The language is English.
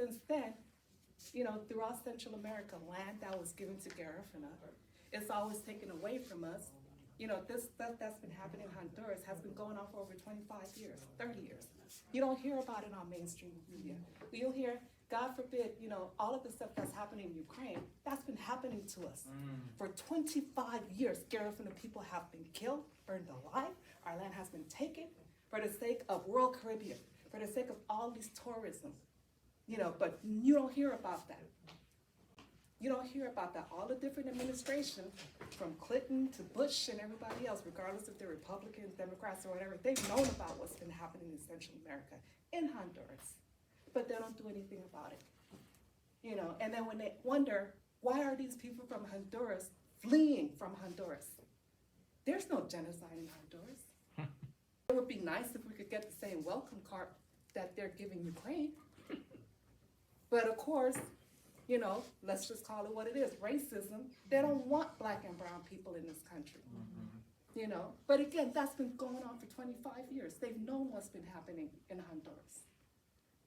since then, you know, throughout Central America, land that was given to Garifuna, it's always taken away from us. You know, this stuff that's been happening in Honduras has been going on for over 25 years, 30 years. You don't hear about it on mainstream media. You'll hear, God forbid, you know, all of the stuff that's happening in Ukraine, that's been happening to us. For 25 years, Garifuna people have been killed, burned alive, our land has been taken for the sake of World Caribbean, for the sake of all these tourism. You know, but you don't hear about that. You don't hear about that. All the different administrations, from Clinton to Bush and everybody else, regardless if they're Republicans, Democrats, or whatever, they've known about what's been happening in Central America, in Honduras, but they don't do anything about it. You know, and then when they wonder, why are these people from Honduras fleeing from Honduras? There's no genocide in Honduras. It would be nice if we could get the same welcome card that they're giving Ukraine. But of course, you know, let's just call it what it is, racism. They don't want black and brown people in this country, you know. But again, that's been going on for 25 years. They've known what's been happening in Honduras.